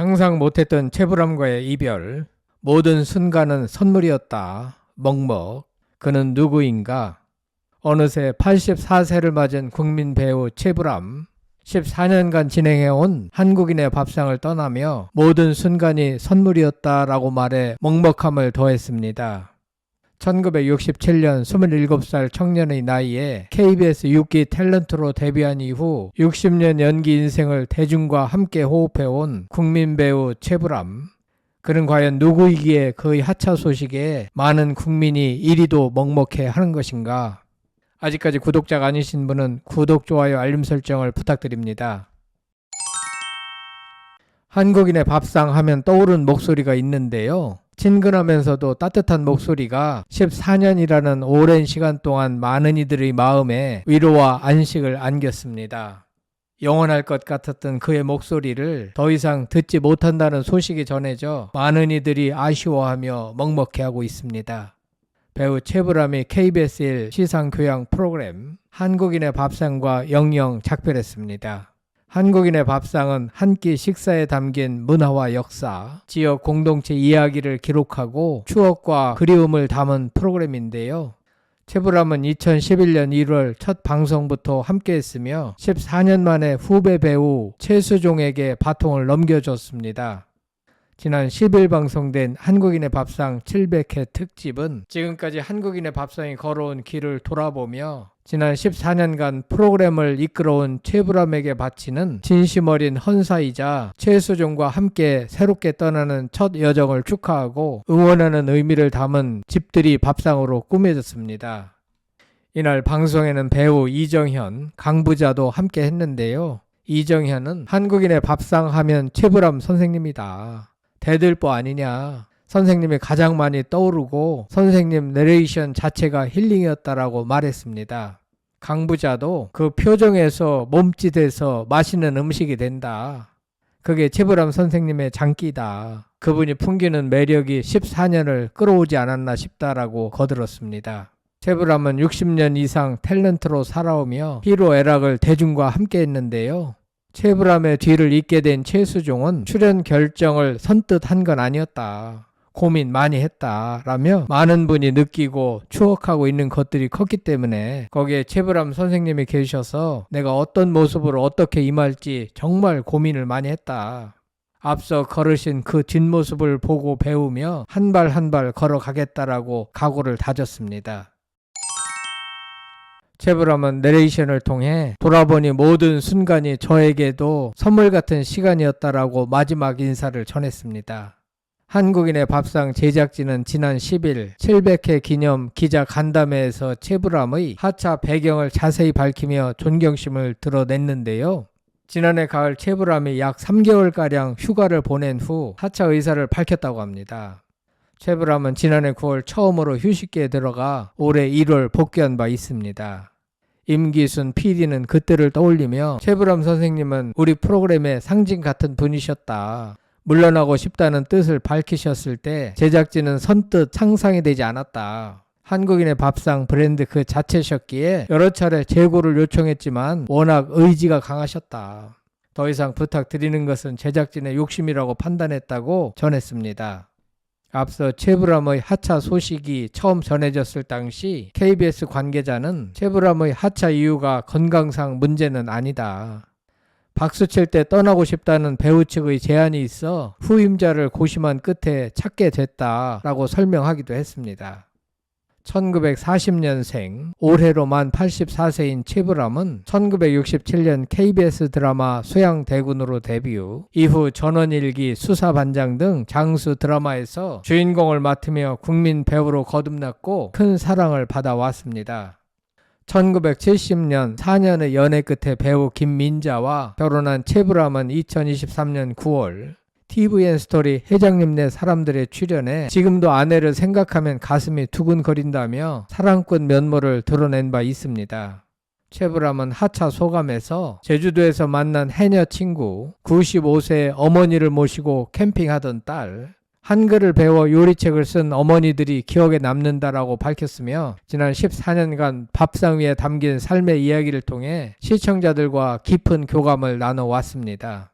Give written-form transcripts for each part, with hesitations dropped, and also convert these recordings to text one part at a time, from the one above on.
상상 못했던 최불암과의 이별. 모든 순간은 선물이었다. 먹먹. 그는 누구인가? 어느새 84세를 맞은 국민 배우 최불암. 14년간 진행해온 한국인의 밥상을 떠나며 모든 순간이 선물이었다라고 말해 먹먹함을 더했습니다. 1967년 27살 청년의 나이에 KBS 6기 탤런트로 데뷔한 이후 60년 연기 인생을 대중과 함께 호흡해온 국민 배우 최불암. 그는 과연 누구이기에 그의 하차 소식에 많은 국민이 이리도 먹먹해 하는 것인가? 아직까지 구독자가 아니신 분은 구독, 좋아요, 알림 설정을 부탁드립니다. 한국인의 밥상 하면 떠오른 목소리가 있는데요. 친근하면서도 따뜻한 목소리가 14년이라는 오랜 시간 동안 많은 이들의 마음에 위로와 안식을 안겼습니다. 영원할 것 같았던 그의 목소리를 더 이상 듣지 못한다는 소식이 전해져 많은 이들이 아쉬워하며 먹먹해하고 있습니다. 배우 최불암이 KBS 1 시상교양 프로그램 한국인의 밥상과 영영 작별했습니다. 한국인의 밥상은 한 끼 식사에 담긴 문화와 역사, 지역 공동체 이야기를 기록하고 추억과 그리움을 담은 프로그램인데요. 최불암은 2011년 1월 첫 방송부터 함께했으며 14년 만에 후배 배우 최수종에게 바통을 넘겨줬습니다. 지난 10일 방송된 한국인의 밥상 700회 특집은 지금까지 한국인의 밥상이 걸어온 길을 돌아보며 지난 14년간 프로그램을 이끌어온 최불암에게 바치는 진심 어린 헌사이자 최수종과 함께 새롭게 떠나는 첫 여정을 축하하고 응원하는 의미를 담은 집들이 밥상으로 꾸며졌습니다. 이날 방송에는 배우 이정현, 강부자도 함께 했는데요. 이정현은 한국인의 밥상 하면 최불암 선생님이다. 대들보 아니냐. 선생님이 가장 많이 떠오르고 선생님 내레이션 자체가 힐링이었다라고 말했습니다. 강부자도 그 표정에서 몸짓에서 맛있는 음식이 된다. 그게 최불암 선생님의 장기다. 그분이 풍기는 매력이 14년을 끌어오지 않았나 싶다라고 거들었습니다. 최불암은 60년 이상 탤런트로 살아오며 희로애락을 대중과 함께 했는데요. 최불암의 뒤를 잇게 된 최수종은 출연 결정을 선뜻 한 건 아니었다. 고민 많이 했다라며 많은 분이 느끼고 추억하고 있는 것들이 컸기 때문에 거기에 최불암 선생님이 계셔서 내가 어떤 모습으로 어떻게 임할지 정말 고민을 많이 했다. 앞서 걸으신 그 뒷모습을 보고 배우며 한 발 한 발 걸어가겠다라고 각오를 다졌습니다. 최불암은 내레이션을 통해 돌아보니 모든 순간이 저에게도 선물 같은 시간이었다라고 마지막 인사를 전했습니다. 한국인의 밥상 제작진은 지난 10일 700회 기념 기자 간담회에서 최불암의 하차 배경을 자세히 밝히며 존경심을 드러냈는데요. 지난해 가을 최불암이 약 3개월가량 휴가를 보낸 후 하차 의사를 밝혔다고 합니다. 최불암은 지난해 9월 처음으로 휴식기에 들어가 올해 1월 복귀한 바 있습니다. 임기순 PD는 그때를 떠올리며 최불암 선생님은 우리 프로그램의 상징 같은 분이셨다. 물러나고 싶다는 뜻을 밝히셨을 때 제작진은 선뜻 상상이 되지 않았다. 한국인의 밥상 브랜드 그 자체셨기에 여러 차례 재고를 요청했지만 워낙 의지가 강하셨다. 더 이상 부탁드리는 것은 제작진의 욕심이라고 판단했다고 전했습니다. 앞서 최불암의 하차 소식이 처음 전해졌을 당시 KBS 관계자는 최불암의 하차 이유가 건강상 문제는 아니다. 박수 칠 때 떠나고 싶다는 배우 측의 제안이 있어 후임자를 고심한 끝에 찾게 됐다라고 설명하기도 했습니다. 1940년생, 올해로 만 84세인 최불암은 1967년 KBS 드라마 소양대군으로 데뷔, 이후 전원일기, 수사반장 등 장수 드라마에서 주인공을 맡으며 국민 배우로 거듭났고 큰 사랑을 받아왔습니다. 1970년 4년의 연애 끝에 배우 김민자와 결혼한 최불암은 2023년 9월 TVN 스토리 회장님네 사람들의 출연에 지금도 아내를 생각하면 가슴이 두근거린다며 사랑꾼 면모를 드러낸 바 있습니다. 최불암은 하차 소감에서 제주도에서 만난 해녀 친구, 95세 어머니를 모시고 캠핑하던 딸, 한글을 배워 요리책을 쓴 어머니들이 기억에 남는다라고 밝혔으며 지난 14년간 밥상 위에 담긴 삶의 이야기를 통해 시청자들과 깊은 교감을 나눠왔습니다.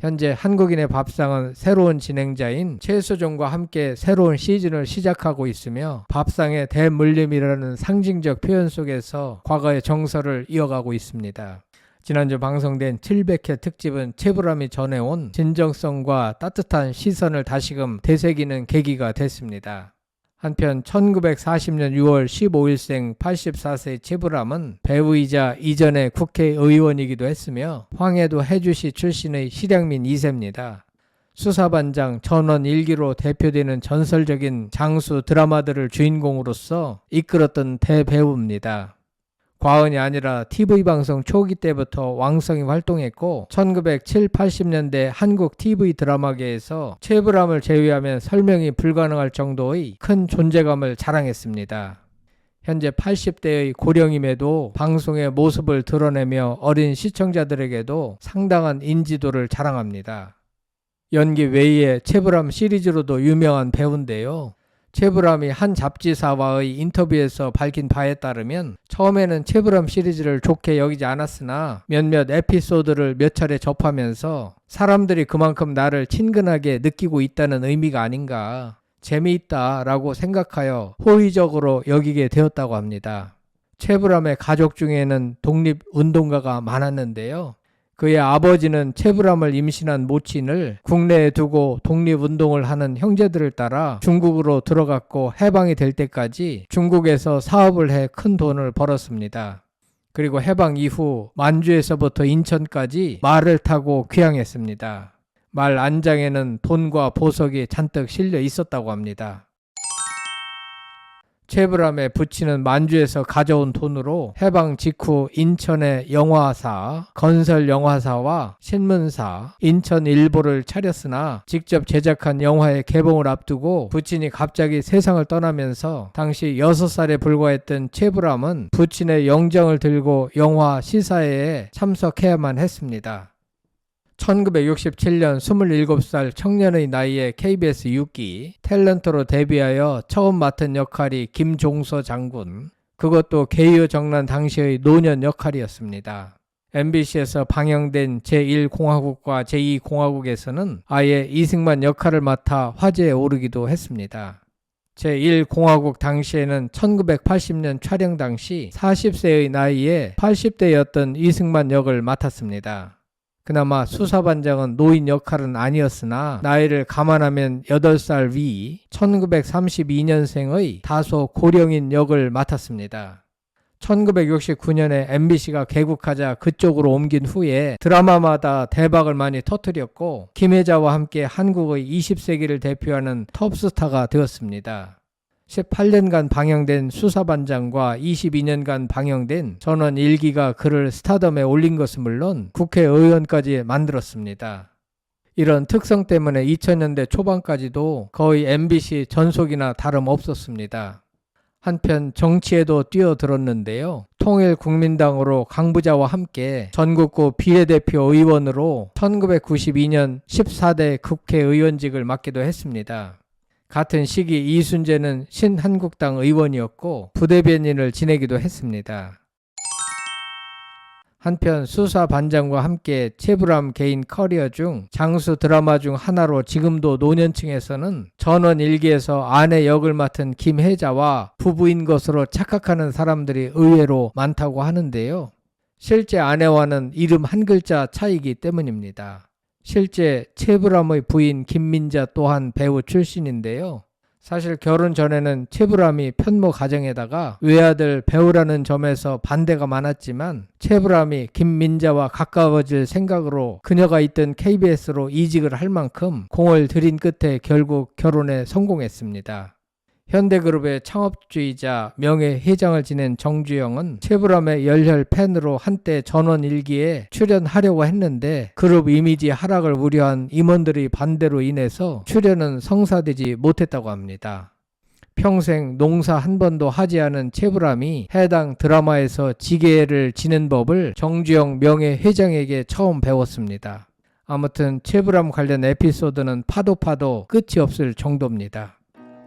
현재 한국인의 밥상은 새로운 진행자인 최수종과 함께 새로운 시즌을 시작하고 있으며 밥상의 대물림이라는 상징적 표현 속에서 과거의 정서를 이어가고 있습니다. 지난주 방송된 700회 특집은 최불암이 전해온 진정성과 따뜻한 시선을 다시금 되새기는 계기가 됐습니다. 한편 1940년 6월 15일생 84세 최불암은 배우이자 이전에 국회의원이기도 했으며 황해도 해주시 출신의 실향민 2세입니다. 수사반장 전원 일기로 대표되는 전설적인 장수 드라마들을 주인공으로서 이끌었던 대배우입니다. 과언이 아니라 TV방송 초기 때부터 왕성히 활동했고 1970, 80년대 한국 TV 드라마계에서 최불암을 제외하면 설명이 불가능할 정도의 큰 존재감을 자랑했습니다. 현재 80대의 고령임에도 방송의 모습을 드러내며 어린 시청자들에게도 상당한 인지도를 자랑합니다. 연기 외에 최불암 시리즈로도 유명한 배우인데요. 최불암이 한 잡지사와의 인터뷰에서 밝힌 바에 따르면 처음에는 최불암 시리즈를 좋게 여기지 않았으나 몇몇 에피소드를 몇 차례 접하면서 사람들이 그만큼 나를 친근하게 느끼고 있다는 의미가 아닌가, 재미있다라고 생각하여 호의적으로 여기게 되었다고 합니다. 최불암의 가족 중에는 독립운동가가 많았는데요. 그의 아버지는 최불암을 임신한 모친을 국내에 두고 독립운동을 하는 형제들을 따라 중국으로 들어갔고 해방이 될 때까지 중국에서 사업을 해 큰 돈을 벌었습니다. 그리고 해방 이후 만주에서부터 인천까지 말을 타고 귀향했습니다. 말 안장에는 돈과 보석이 잔뜩 실려 있었다고 합니다. 최불암의 부친은 만주에서 가져온 돈으로 해방 직후 인천의 영화사, 건설영화사와 신문사, 인천일보를 차렸으나 직접 제작한 영화의 개봉을 앞두고 부친이 갑자기 세상을 떠나면서 당시 6살에 불과했던 최불암은 부친의 영정을 들고 영화 시사회에 참석해야만 했습니다. 1967년 27살 청년의 나이에 KBS 6기 탤런트로 데뷔하여 처음 맡은 역할이 김종서 장군, 그것도 개요 정난 당시의 노년 역할이었습니다. MBC에서 방영된 제1공화국과 제2공화국에서는 아예 이승만 역할을 맡아 화제에 오르기도 했습니다. 제1공화국 당시에는 1980년 촬영 당시 40세의 나이에 80대였던 이승만 역을 맡았습니다. 그나마 수사반장은 노인 역할은 아니었으나 나이를 감안하면 8살 위 1932년생의 다소 고령인 역을 맡았습니다. 1969년에 MBC가 개국하자 그쪽으로 옮긴 후에 드라마마다 대박을 많이 터뜨렸고 김혜자와 함께 한국의 20세기를 대표하는 톱스타가 되었습니다. 18년간 방영된 수사반장과 22년간 방영된 전원 일기가 그를 스타덤에 올린 것은 물론 국회의원까지 만들었습니다. 이런 특성 때문에 2000년대 초반까지도 거의 MBC 전속이나 다름없었습니다. 한편 정치에도 뛰어들었는데요. 통일국민당으로 강부자와 함께 전국구 비례대표 의원으로 1992년 14대 국회의원직을 맡기도 했습니다. 같은 시기 이순재는 신한국당 의원이었고 부대변인을 지내기도 했습니다. 한편 수사반장과 함께 최불암 개인 커리어 중 장수 드라마 중 하나로 지금도 노년층에서는 전원일기에서 아내 역을 맡은 김혜자와 부부인 것으로 착각하는 사람들이 의외로 많다고 하는데요. 실제 아내와는 이름 한 글자 차이기 때문입니다. 실제 최불암의 부인 김민자 또한 배우 출신인데요. 사실 결혼 전에는 최불암이 편모 가정에다가 외아들 배우라는 점에서 반대가 많았지만 최불암이 김민자와 가까워질 생각으로 그녀가 있던 KBS로 이직을 할 만큼 공을 들인 끝에 결국 결혼에 성공했습니다. 현대그룹의 창업주이자 명예회장을 지낸 정주영은 최불암의 열혈 팬으로 한때 전원일기에 출연하려고 했는데 그룹 이미지 하락을 우려한 임원들의 반대로 인해서 출연은 성사되지 못했다고 합니다. 평생 농사 한 번도 하지 않은 최불암이 해당 드라마에서 지게를 지는 법을 정주영 명예회장에게 처음 배웠습니다. 아무튼 최불암 관련 에피소드는 파도 끝이 없을 정도입니다.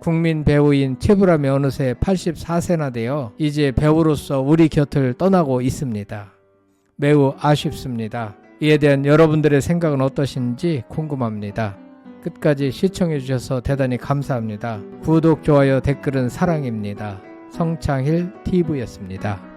국민 배우인 최불암이 어느새 84세나 되어 이제 배우로서 우리 곁을 떠나고 있습니다. 매우 아쉽습니다. 이에 대한 여러분들의 생각은 어떠신지 궁금합니다. 끝까지 시청해 주셔서 대단히 감사합니다. 구독, 좋아요, 댓글은 사랑입니다. 성창힐 TV였습니다.